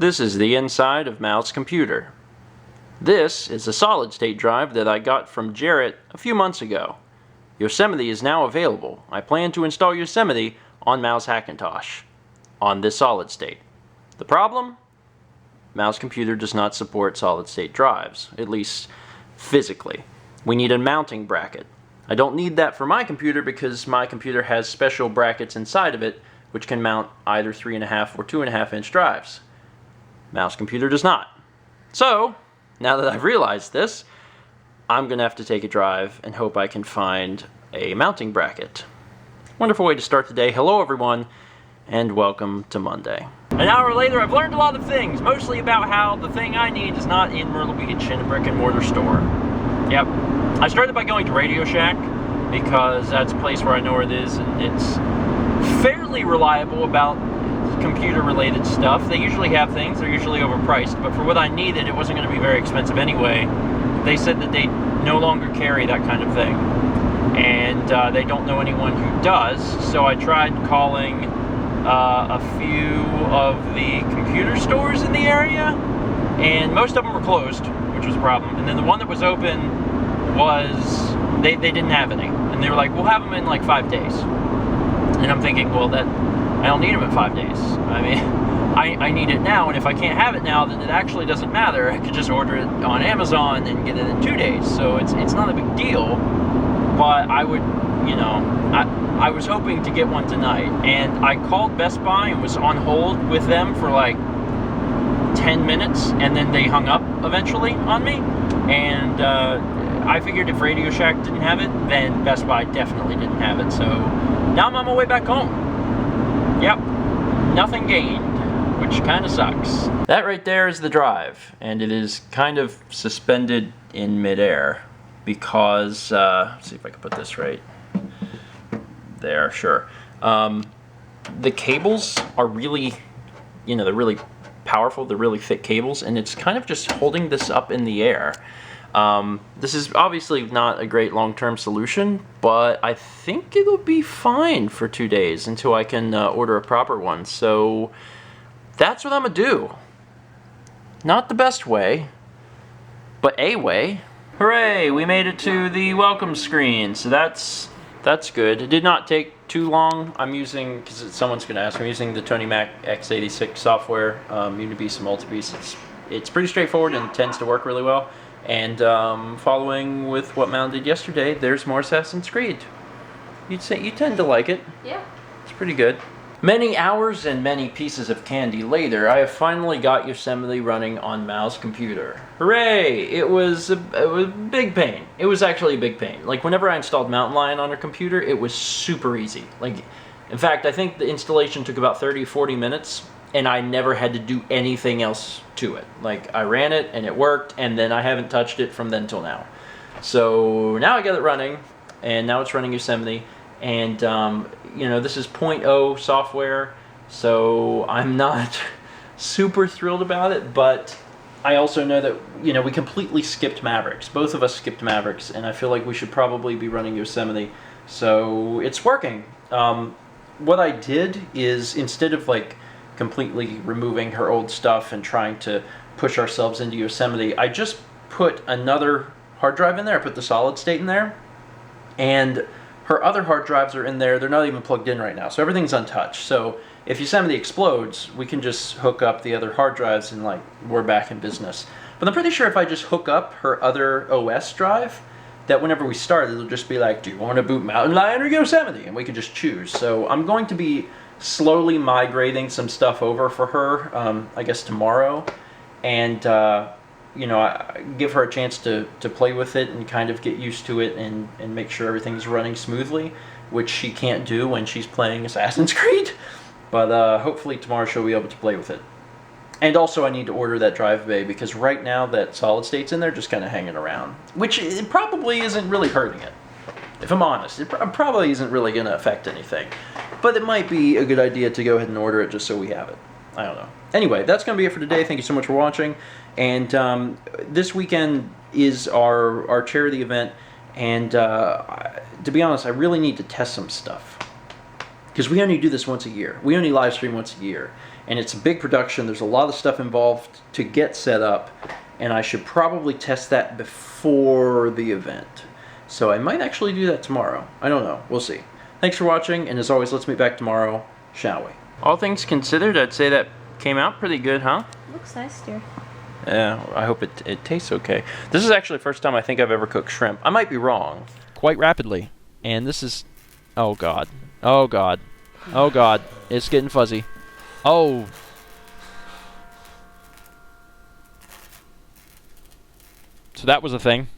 This is the inside of Mal's computer. This is a solid-state drive that I got from Jarrett a few months ago. Yosemite is now available. I plan to install Yosemite on Mal's Hackintosh on this solid-state. The problem? Mal's computer does not support solid-state drives, at least physically. We need a mounting bracket. I don't need that for my computer because my computer has special brackets inside of it which can mount either 3.5 or 2.5 inch drives. Mal's computer does not. So, now that I've realized this, I'm going to have to take a drive and hope I can find a mounting bracket. Wonderful way to start the day. Hello everyone, and welcome to Monday. An hour later, I've learned a lot of things, mostly about how the thing I need is not in Myrtle Beach in a brick and mortar store. Yep. I started by going to Radio Shack because that's a place where I know where it is, and it's fairly reliable about computer-related stuff. They usually have things, they're usually overpriced, but for what I needed, it wasn't going to be very expensive anyway. They said that they no longer carry that kind of thing, and they don't know anyone who does, so I tried calling a few of the computer stores in the area, and most of them were closed, which was a problem. And then the one that was open was, they didn't have any, and they were like, we'll have them in like 5 days. And I'm thinking, well, that I don't need them in 5 days. I mean, I need it now, and if I can't have it now, then it actually doesn't matter. I could just order it on Amazon and get it in 2 days. So it's not a big deal, but I would, you know, I was hoping to get one tonight, and I called Best Buy and was on hold with them for like 10 minutes, and then they hung up eventually on me, and I figured if Radio Shack didn't have it, then Best Buy definitely didn't have it. So now I'm on my way back home. Yep, nothing gained, which kind of sucks. That right there is the drive, and it is kind of suspended in midair because, let's see if I can put this right there, sure. The cables are really, you know, they're really powerful, they're really thick cables, and it's kind of just holding this up in the air. This is obviously not a great long-term solution, but I think it'll be fine for 2 days until I can order a proper one. So that's what I'm gonna do. Not the best way, but a way. Hooray, we made it to the welcome screen, so that's good. It did not take too long. I'm using, because someone's gonna ask, I'm using the Tony Mac x86 software, Unibeast Multibeast. It's pretty straightforward and tends to work really well. And following with what Mal did yesterday, there's more Assassin's Creed. You'd say you tend to like it. Yeah. It's pretty good. Many hours and many pieces of candy later, I have finally got Yosemite running on Mal's computer. Hooray! It was a big pain. It was actually a big pain. Like, whenever I installed Mountain Lion on her computer, it was super easy. Like, in fact, I think the installation took about 30-40 minutes, and I never had to do anything else to it. Like, I ran it, and it worked, and then I haven't touched it from then till now. So, now I got it running, and now it's running Yosemite, and, you know, this is 0.0 software, so I'm not super thrilled about it, but I also know that, you know, we completely skipped Mavericks. Both of us skipped Mavericks, and I feel like we should probably be running Yosemite, so it's working. What I did is, instead of, like, completely removing her old stuff and trying to push ourselves into Yosemite, I just put another hard drive in there. I put the solid state in there, and her other hard drives are in there. They're not even plugged in right now, so everything's untouched. So if Yosemite explodes, we can just hook up the other hard drives and, like, we're back in business. But I'm pretty sure if I just hook up her other OS drive, that whenever we start, it'll just be like, do you want to boot Mountain Lion or Yosemite? And we can just choose. So I'm going to be slowly migrating some stuff over for her, I guess tomorrow, and you know, give her a chance to play with it and kind of get used to it and make sure everything's running smoothly, which she can't do when she's playing Assassin's Creed, but hopefully tomorrow she'll be able to play with it. And also I need to order that drive bay, because right now that solid state's in there just kind of hanging around, which it probably isn't really hurting it. If I'm honest, it probably isn't really going to affect anything. But it might be a good idea to go ahead and order it just so we have it. I don't know. Anyway, that's going to be it for today. Thank you so much for watching. And this weekend is our charity event. And to be honest, I really need to test some stuff, because we only do this once a year. We only live stream once a year. and it's a big production. There's a lot of stuff involved to get set up, and I should probably test that before the event. So I might actually do that tomorrow. I don't know. We'll see. Thanks for watching, and as always, let's meet back tomorrow, shall we? All things considered, I'd say that came out pretty good, huh? Looks nice, dear. Yeah, I hope it tastes okay. This is actually the first time I think I've ever cooked shrimp. I might be wrong. Quite rapidly. And this is... Oh, God. Oh, God. Oh, God. It's getting fuzzy. Oh. So that was a thing.